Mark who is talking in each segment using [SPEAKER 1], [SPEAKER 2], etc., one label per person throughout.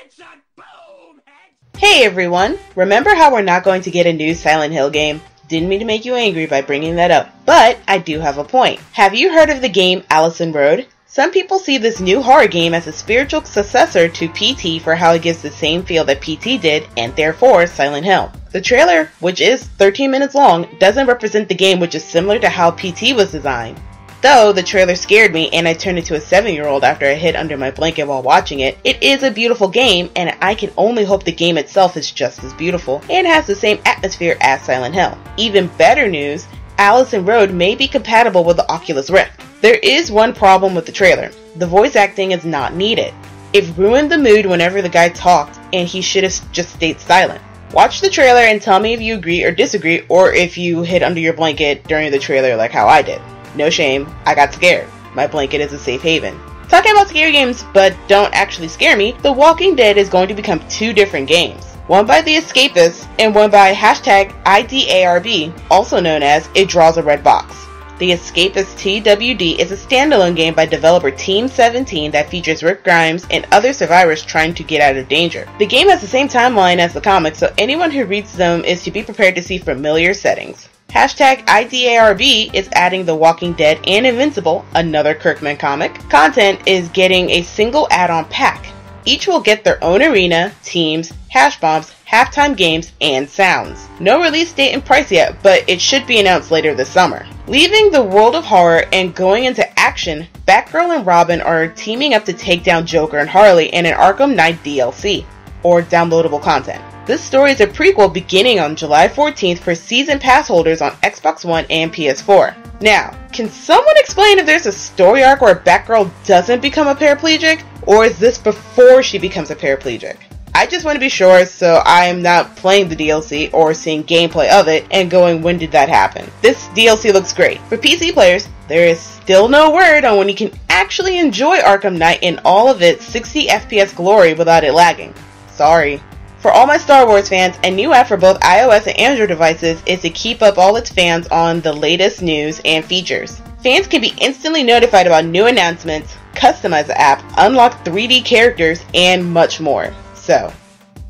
[SPEAKER 1] Headshot! Boom!
[SPEAKER 2] Hey everyone! Remember how we're not going to get a new Silent Hill game? Didn't mean to make you angry by bringing that up, but I do have a point. Have you heard of the game Allison Road? Some people see this new horror game as a spiritual successor to PT for how it gives the same feel that PT did, and therefore Silent Hill. The trailer, which is 13 minutes long, doesn't represent the game, which is similar to how PT was designed. Though the trailer scared me and I turned into a 7-year-old after I hid under my blanket while watching it, it is a beautiful game and I can only hope the game itself is just as beautiful and has the same atmosphere as Silent Hill. Even better news, Allison Road may be compatible with the Oculus Rift. There is one problem with the trailer. The voice acting is not needed. It ruined the mood whenever the guy talked and he should have just stayed silent. Watch the trailer and tell me if you agree or disagree, or if you hid under your blanket during the trailer like how I did. No shame, I got scared. My blanket is a safe haven. Talking about scary games, but don't actually scare me, The Walking Dead is going to become 2 different games. One by The Escapists, and one by #IDARB, also known as It Draws a Red Box. The Escapists TWD is a standalone game by developer Team 17 that features Rick Grimes and other survivors trying to get out of danger. The game has the same timeline as the comics, so anyone who reads them is to be prepared to see familiar settings. #IDARB is adding The Walking Dead and Invincible, another Kirkman comic. Content is getting a single add-on pack. Each will get their own arena, teams, hash bombs, halftime games, and sounds. No release date and price yet, but it should be announced later this summer. Leaving the world of horror and going into action, Batgirl and Robin are teaming up to take down Joker and Harley in an Arkham Knight DLC, or downloadable content. This story is a prequel beginning on July 14th for season pass holders on Xbox One and PS4. Now, can someone explain if there's a story arc where Batgirl doesn't become a paraplegic, or is this before she becomes a paraplegic? I just want to be sure, so I am not playing the DLC or seeing gameplay of it and going, when did that happen? This DLC looks great. For PC players, there is still no word on when you can actually enjoy Arkham Knight in all of its 60 FPS glory without it lagging. Sorry. For all my Star Wars fans, a new app for both iOS and Android devices is to keep up all its fans on the latest news and features. Fans can be instantly notified about new announcements, customize the app, unlock 3D characters, and much more. So,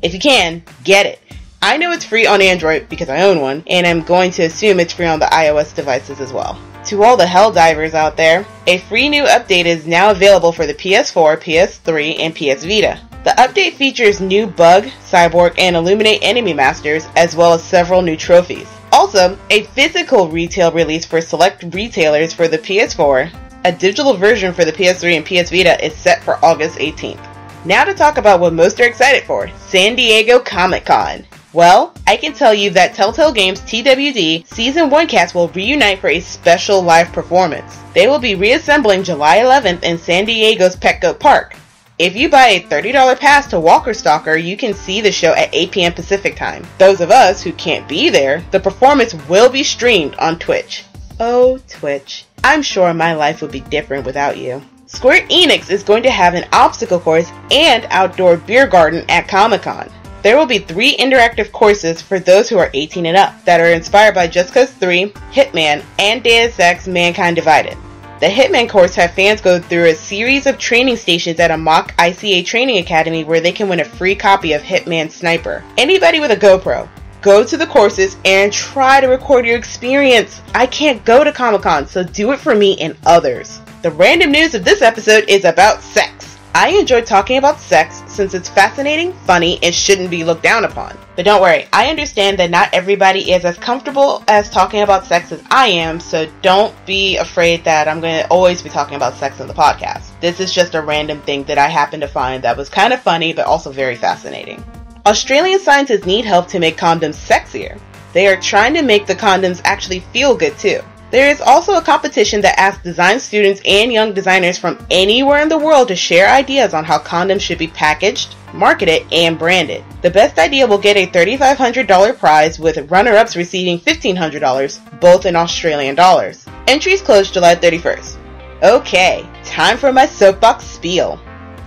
[SPEAKER 2] if you can, get it. I know it's free on Android because I own one, and I'm going to assume it's free on the iOS devices as well. To all the Helldivers out there, a free new update is now available for the PS4, PS3, and PS Vita. The update features new Bug, Cyborg, and Illuminate enemy masters, as well as several new trophies. Also, a physical retail release for select retailers for the PS4, a digital version for the PS3 and PS Vita is set for August 18th. Now to talk about what most are excited for, San Diego Comic-Con. Well, I can tell you that Telltale Games TWD Season 1 cast will reunite for a special live performance. They will be reassembling July 11th in San Diego's Petco Park. If you buy a $30 pass to Walker Stalker, you can see the show at 8 p.m. Pacific time. Those of us who can't be there, the performance will be streamed on Twitch. Oh, Twitch. I'm sure my life would be different without you. Square Enix is going to have an obstacle course and outdoor beer garden at Comic-Con. There will be 3 interactive courses for those who are 18 and up that are inspired by Just Cause 3, Hitman, and Deus Ex Mankind Divided. The Hitman course have fans go through a series of training stations at a mock ICA training academy where they can win a free copy of Hitman Sniper. Anybody with a GoPro, go to the courses and try to record your experience. I can't go to Comic-Con, so do it for me and others. The random news of this episode is about sex. I enjoy talking about sex since it's fascinating, funny, and shouldn't be looked down upon. But don't worry, I understand that not everybody is as comfortable as talking about sex as I am, so don't be afraid that I'm going to always be talking about sex on the podcast. This is just a random thing that I happened to find that was kind of funny but also very fascinating. Australian scientists need help to make condoms sexier. They are trying to make the condoms actually feel good too. There is also a competition that asks design students and young designers from anywhere in the world to share ideas on how condoms should be packaged, marketed, and branded. The best idea will get a $3,500 prize, with runner-ups receiving $1,500, both in Australian dollars. Entries close July 31st. Okay, time for my soapbox spiel.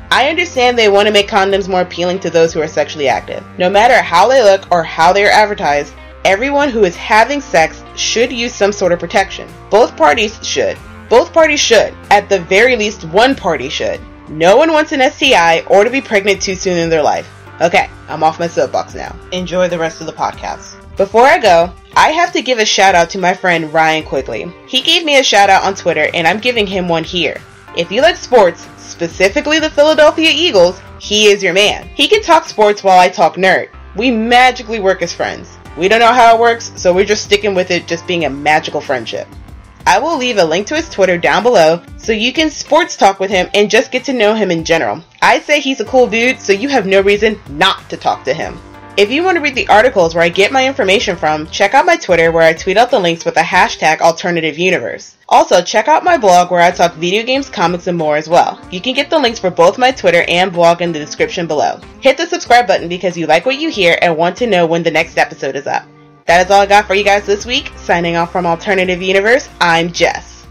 [SPEAKER 2] I understand they want to make condoms more appealing to those who are sexually active. No matter how they look or how they are advertised, everyone who is having sex should use some sort of protection. Both parties should. At the very least, one party should. No one wants an STI or to be pregnant too soon in their life. Okay, I'm off my soapbox now. Enjoy the rest of the podcast. Before I go, I have to give a shout out to my friend Ryan Quigley. He gave me a shout out on Twitter and I'm giving him one here. If you like sports, specifically the Philadelphia Eagles, he is your man. He can talk sports while I talk nerd. We magically work as friends. We don't know how it works, so we're just sticking with it just being a magical friendship. I will leave a link to his Twitter down below so you can sports talk with him and just get to know him in general. I say he's a cool dude, so you have no reason not to talk to him. If you want to read the articles where I get my information from, check out my Twitter where I tweet out the links with the hashtag Alternative Universe. Also, check out my blog where I talk video games, comics, and more as well. You can get the links for both my Twitter and blog in the description below. Hit the subscribe button because you like what you hear and want to know when the next episode is up. That is all I got for you guys this week. Signing off from Alternative Universe, I'm Jess.